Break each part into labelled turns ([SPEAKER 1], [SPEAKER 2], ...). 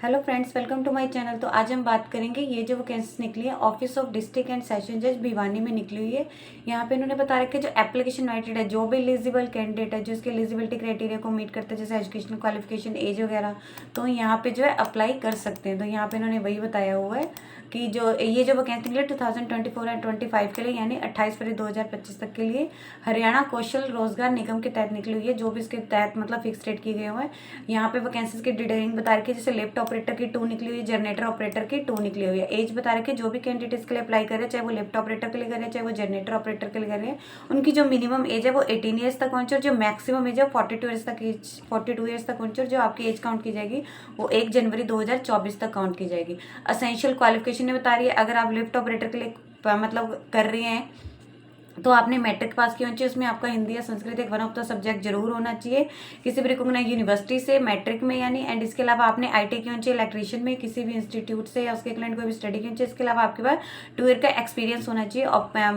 [SPEAKER 1] Hello friends, welcome to my channel. तो आज हम बात करेंगे ये जो वैकेंसीज निकली है office of district and session जज भिवानी में निकली हुई है। यहाँ पे इन्होंने बता रखा है जो एप्लीकेशन इनवाइटेड है, जो भी एलिजिबल कैंडिडेट है जो इसके एलिजिबिलिटी क्राइटेरिया को मीट करते हैं जैसे एजुकेशनल क्वालिफिकेशन, एज वगैरह, तो यहाँ पे जो है अप्लाई कर सकते हैं। तो यहाँ पे इन्होंने वही बताया हुआ है कि जो ये जो वैकेंसी निकली 2024 एंड 25 के लिए यानी 28 फरवरी 2025 तक के लिए हरियाणा कौशल रोजगार निगम के तहत निकली हुई है, जो भी इसके तहत मतलब फिक्स रेट किए गए हुए हैं। यहाँ पे वैकेंसीज की डिटेलिंग बता रखी है, जैसे लेफ्ट ऑपरेटर की 2 निकली हुई है, जनरेटर ऑपरेटर की 2 निकली हुई है। एज बता रखी है, जो भी कैंडिडेट इसके लिए अप्लाई कर रहे हैं, चाहे वो लेफ्ट ऑपरेटर के लिए कर रहे हैं चाहे वो जनरेटर ऑपरेटर के लिए कर रहे हैं, उनकी जो मिनिमम एज है वो 18 ईयर्स तक होनी चाहिए और जो मैक्सिमम एज है 42 ईयर्स तक होनी चाहिए और जो आपकी एज काउंट की जाएगी वो 1 जनवरी 2024 तक काउंट की जाएगी। असेंशियल क्वालिफिकेशन बता रही है, अगर आप लिफ्ट ऑपरेटर के लिए मतलब कर रही हैं तो आपने मैट्रिक पास की होनी चाहिए, उसमें आपका हिंदी या संस्कृत एक वन ऑफ द सब्जेक्ट जरूर होना चाहिए किसी भी रिकॉग्नाइज यूनिवर्सिटी से मैट्रिक में यानी। एंड इसके अलावा आपने आईटी की होनी चाहिए इलेक्ट्रीशियन में किसी भी इंस्टीट्यूट से या उसके क्लाइंट कोई भी स्टडी की होनी चाहिए। इसके अलावा आपके पास 2 ईयर का एक्सपीरियंस होना चाहिए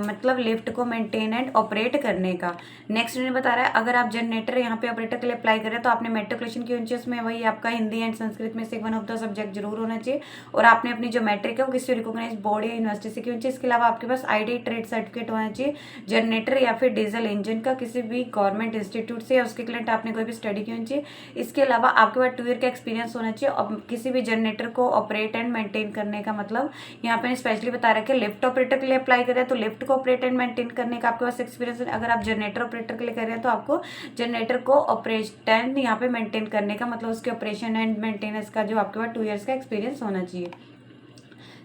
[SPEAKER 1] मतलब लिफ्ट को मेंटेन एंड ऑपरेट करने का। नेक्स्ट इन्होंने बता रहा है, अगर आप जनरेटर यहाँ पे ऑपरेटर के लिए अप्लाई करें तो आपने मेट्रिकुलेशन की होनी चाहिए, उसमें वही आपका हिंदी एंड संस्कृत में से वन ऑफ द सब्जेक्ट जरूर होना चाहिए और आपने अपनी जो मैट्रिक है वो किसी रिकॉग्नाइज बोर्ड या यूनिवर्सिटी से की होनी चाहिए। इसके अलावा आपके पास आईटी ट्रेड सर्टिफिकेट होना चाहिए जनरेटर या फिर डीजल इंजन का किसी भी गवर्नमेंट इंस्टीट्यूट से या उसके क्लाइंट आपने कोई भी स्टडी की होनी चाहिए। इसके अलावा आपके पास 2 ईयर का एक्सपीरियंस होना चाहिए और किसी भी जनरेटर को ऑपरेट एंड मेंटेन करने का। मतलब यहाँ पे स्पेशली बता रखे लिफ्ट ऑपरेटर के लिए अप्लाई करें तो लिफ्ट को ऑपरेट एंड मेंटेन करने का आपके पास एक्सपीरियंस है। अगर आप जनरेटर ऑपरेटर के लिए कर रहे हैं तो आपको जनरेटर को ऑपरेशन यहाँ पे मेंटेन करने का मतलब उसके ऑपरेशन एंड मेंटेनेंस का जो आपके पास 2 ईयर्स का एक्सपीरियंस होना चाहिए।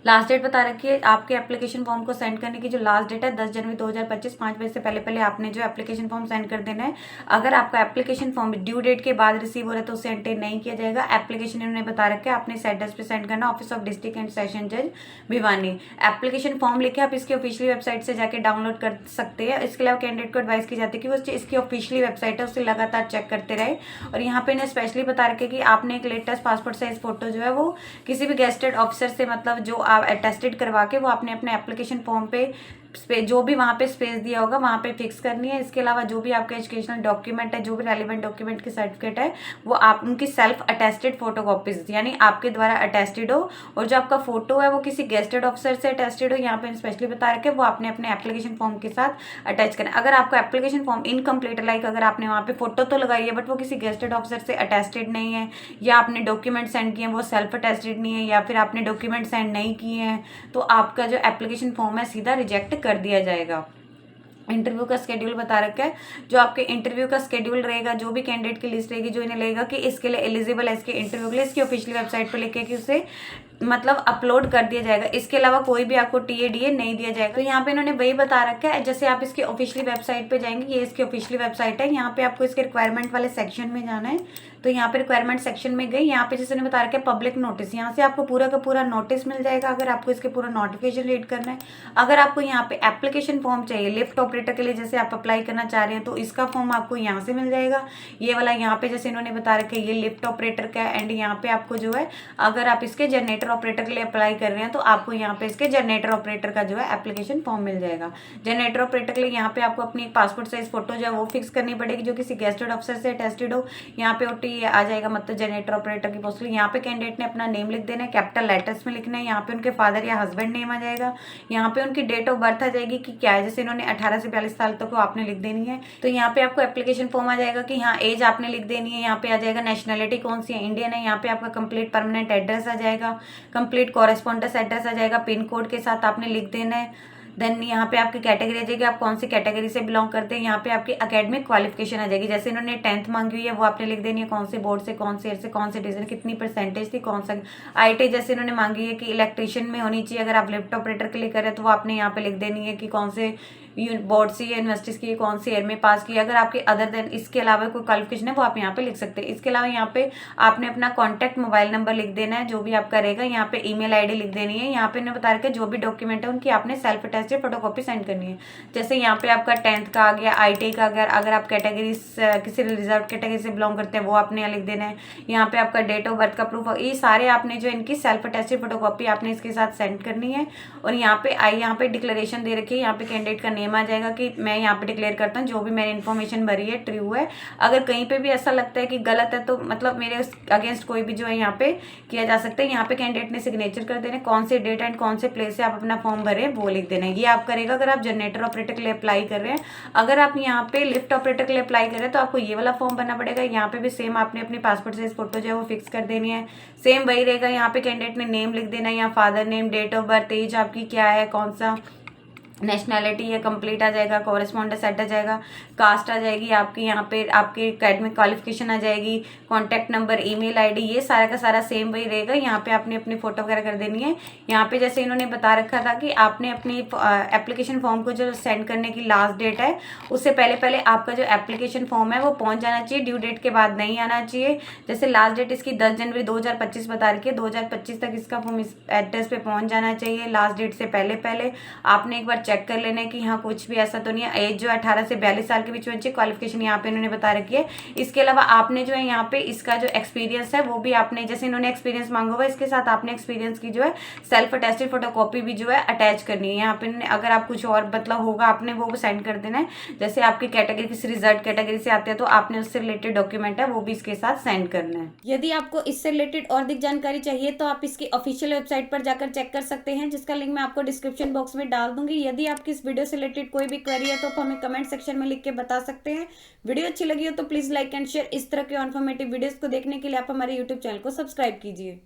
[SPEAKER 1] लास्ट डेट बता रखी है आपके एप्लीकेशन फॉर्म को सेंड करने की जो लास्ट डेट है 10 जनवरी 2025 5 बजे से पहले पहले आपने जो एप्लीकेशन फॉर्म सेंड कर देना है। अगर आपका एप्लीकेशन फॉर्म ड्यू डेट के बाद रिसीव हो रहा है तो उसे एंटर नहीं किया जाएगा। एप्लीकेशन इन्होंने बता रखा है आपने इस एड्रेस पे सेंड करना, office of district and session जज भिवानी। एप्लीकेशन फॉर्म लिखे आप इसकी ऑफिशियली वेबसाइट से जाकर डाउनलोड कर सकते हैं। इसके अलावा कैंडिडेट को एडवाइस की जाती है कि वो इसकी ऑफिशियली वेबसाइट है उसे लगातार चेक करते रहे। और यहाँ पे इन्हें स्पेशली बता रखे कि आपने एक लेटेस्ट पासपोर्ट साइज फोटो जो है वो किसी भी गेस्टेड ऑफिसर से मतलब जो आप अटेस्टेड करवा के वो आपने अपने एप्लीकेशन फॉर्म पे जो भी वहाँ पे स्पेस दिया होगा वहाँ पे फिक्स करनी है। इसके अलावा जो भी आपका एजुकेशनल डॉक्यूमेंट है, जो भी रेलिवेंट डॉक्यूमेंट की सर्टिफिकेट है वो आप उनकी सेल्फ अटेस्टेड फोटोकॉपीज यानी आपके द्वारा अटेस्टेड हो और जो आपका फोटो है वो किसी गेस्टेड ऑफिसर से अटेस्टेड हो। यहाँ पे स्पेशली बता रखे वो आपने अपने एप्लीकेशन फॉर्म के साथ अटैच करना। अगर आपका एप्लीकेशन फॉर्म इनकम्प्लीट लाइक अगर आपने वहाँ पे फोटो तो लगाई है बट वो किसी गेस्टेड ऑफिसर से अटेस्टेड नहीं है या आपने डॉक्यूमेंट सेंड किए हैं वो सेल्फ अटेस्टेड नहीं है या फिर आपने डॉक्यूमेंट सेंड नहीं किए हैं तो आपका जो एप्लीकेशन फॉर्म है सीधा रिजेक्ट कर दिया जाएगा। इंटरव्यू का स्केड्यूल बता रखा है, जो आपके इंटरव्यू का स्केड्यूल रहेगा, जो भी कैंडिडेट की लिस्ट रहेगी जो इन्हें लगेगा कि इसके लिए एलिजिबल है इसके इंटरव्यू के लिए, इसकी ऑफिशियल वेबसाइट पर लिखे कि उसे मतलब अपलोड कर दिया जाएगा। इसके अलावा कोई भी आपको टीएडीए नहीं दिया जाएगा। तो यहाँ पे इन्होंने वही बता रखा है, जैसे आप इसकी ऑफिशियली वेबसाइट पे जाएंगे, ये इसकी ऑफिशियली वेबसाइट है, यहाँ पे आपको इसके रिक्वायरमेंट वाले सेक्शन में जाना है। तो यहाँ पे रिक्वायरमेंट सेक्शन में गई, यहाँ पे जैसे बता रखा है पब्लिक नोटिस, यहाँ से आपको पूरा का पूरा नोटिस मिल जाएगा अगर आपको इसके पूरा नोटिफिकेशन रीड करना है। अगर आपको यहाँ पे एप्लीकेशन फॉर्म चाहिए लिफ्ट ऑपरेटर के लिए, जैसे आप अप्लाई करना चाह रहे हैं तो इसका फॉर्म आपको यहाँ से मिल जाएगा। ये वाला यहाँ पे जैसे इन्होंने बता रखा है ये लिफ्ट ऑपरेटर का है एंड यहाँ पे आपको जो है अगर आप इसके जनरेटर ऑपरेटर के लिए अप्लाई कर रहे हैं तो आपको यहाँ पे इसके जनरेटर ऑपरेटर का जो है एप्लीकेशन फॉर्म मिल जाएगा। जनरेटर ऑपरेटर के लिए यहाँ पे आपको अपनी पासपोर्ट साइज फोटो जो है वो फिक्स करनी पड़ेगी जो किसी गेस्टेड ऑफिसर से अटेस्टेड हो। यहाँ पे ओटी आ जाएगा मतलब जनरेटर ऑपरेटर की पोस्ट। यहाँ पे कैंडिडेट ने अपना नेम लिख देना है, कैपिटल लेटर्स में लिखना है। यहाँ पे उनके फादर या हस्बैंड नेम आ जाएगा, यहाँ पे उनकी डेट ऑफ बर्थ आ जाएगी कि क्या है, जैसे इन्होंने 18 से 42 साल तक आपने लिख देनी है। तो यहाँ पे आपको एप्लीकेशन फॉर्म आ जाएगा कि यहाँ एज आपने लिख देनी है, यहाँ पे आ जाएगा नेशनलिटी कौन सी है, इंडियन है। यहाँ पे आपका कंप्लीट परमानेंट एड्रेस आ जाएगा, कंप्लीट कॉरेस्पॉन्डेंस एड्रेस आ जाएगा, पिन कोड के साथ आपने लिख देना है। देन यहाँ पे आपकी कैटेगरी आ जाएगी, आप कौन सी कैटेगरी से बिलोंग करते हैं। यहाँ पे आपकी एकेडमिक क्वालिफिकेशन आ जाएगी, जैसे इन्होंने 10th मांगी हुई है वो आपने लिख देनी है, कौन से बोर्ड से, कौन से ईयर से, कौन से डिवीजन, कितनी परसेंटेज थी, कौन सा आईटी जैसे इन्होंने मांगी है कि इलेक्ट्रीशियन में होनी चाहिए। अगर आप लिफ्ट ऑपरेटर के लिए करें तो वो आपने यहाँ पे लिख देनी है कि कौन से बोर्ड से या यूनिवर्सिटीज की कौन सी ईयर में पास की। अगर आपके अदर देन इसके अलावा कोई क्वालिफिकेशन है वो आप यहाँ पे लिख सकते हैं। इसके अलावा यहाँ पे आपने अपना कॉन्टैक्ट मोबाइल नंबर लिख देना है जो भी आपका रहेगा। यहाँ पे ईमेल आईडी लिख देनी है। यहाँ पे इन्होंने बता रखा है जो भी डॉक्यूमेंट है उनकी आपने सेल्फ अटेस्टेड फोटोकॉपी सेंड करनी है। जैसे यहाँ पे आपका 10th का आ गया, आईटी का अगर आप कैटेगरी किसी रिजर्व कैटेगरी से बिलोंग करते हैं वो आपने यहाँ लिख देना है। यहाँ पे आपका डेट ऑफ बर्थ का प्रूफ, ये सारे आपने जो इनकी सेल्फ अटेस्टेड फोटोकॉपी आपने इसके साथ सेंड करनी है। और यहाँ पे डिक्लेरेशन दे रखी है, यहाँ पे कैंडिडेट का नेम नेम आ जाएगा कि मैं यहाँ पे डिक्लेयर करता हूँ जो भी मैंने इन्फॉर्मेशन भरी है ट्रू है। अगर कहीं पे भी ऐसा लगता है कि गलत है तो मतलब मेरे अगेंस्ट कोई भी जो है यहाँ पे किया जा सकता है। यहाँ पे कैंडिडेट ने सिग्नेचर कर देना, कौन से डेट एंड कौन से प्लेस से आप अपना फॉर्म भरे वो लिख देना है। ये आप करेगा अगर आप जनरेटर ऑपरेटर के लिए अप्लाई कर रहे हैं। अगर आप यहाँ पे लिफ्ट ऑपरेटर के लिए अप्लाई कर रहे हैं तो आपको ये वाला फॉर्म भरना पड़ेगा। यहाँ पे भी सेम आपने अपनी पासपोर्ट साइज फोटो जो है वो फिक्स कर देनी है, सेम वही रहेगा। यहाँ पे कैंडिडेट ने नेम लिख देना, यहाँ father name, date of birth, age आपकी क्या है, कौन सा नेशनैलिटी है, कंप्लीट आ जाएगा, कॉरेस्पॉन्डेंस सेट आ जाएगा, कास्ट आ जाएगी आपकी, यहाँ पे आपकी एकेडमिक क्वालिफिकेशन आ जाएगी, कॉन्टैक्ट नंबर, ईमेल आईडी, ये सारा का सारा सेम वही रहेगा। यहाँ पे आपने अपनी फोटो वगैरह कर देनी है। यहाँ पे जैसे इन्होंने बता रखा था कि आपने अपनी एप्लीकेशन फॉर्म को जो सेंड करने की लास्ट डेट है उससे पहले पहले आपका जो एप्लीकेशन फॉर्म है वो पहुंच जाना चाहिए, ड्यू डेट के बाद नहीं आना चाहिए। जैसे लास्ट डेट इसकी 10 जनवरी 2025 बता रखी है, 2025 तक इसका फॉर्म इस एड्रेस पे पहुंच जाना चाहिए। लास्ट डेट से पहले पहले आपने एक बार चेक कर लेना है कि यहाँ कुछ भी ऐसा तो नहीं है। एज जो 18 से 42 साल के बीच में चाहिए, क्वालिफिकेशन यहाँ पे इन्होंने बता रखी है। इसके अलावा आपने जो है यहाँ पे इसका जो एक्सपीरियंस है वो भी आपने, जैसे इन्होंने एक्सपीरियंस मांगा हुआ है, इसके साथ आपने एक्सपीरियंस की जो है सेल्फ अटेस्टेड फोटोकॉपी भी जो है अटैच करनी है। यहाँ पे अगर आप कुछ और मतलब होगा आपने वो सेंड कर देना है। जैसे आपकी कैटेगरी किसी रिजर्व कैटेगरी से आते हैं तो आपने उससे रिलेटेड डॉक्यूमेंट है वो भी इसके साथ सेंड करना है।
[SPEAKER 2] यदि आपको इससे रिलेटेड और अधिक जानकारी चाहिए तो आप इसकी ऑफिशियल वेबसाइट पर जाकर चेक कर सकते हैं, जिसका लिंक मैं आपको डिस्क्रिप्शन बॉक्स में डाल दूंगी। यदि आपकी इस वीडियो से रिलेटेड कोई भी क्वेरी है तो आप हमें कमेंट सेक्शन में लिख के बता सकते हैं। वीडियो अच्छी लगी हो तो प्लीज लाइक एंड शेयर। इस तरह के इन्फॉर्मेटिव वीडियोस को देखने के लिए आप हमारे यूट्यूब चैनल को सब्सक्राइब कीजिए।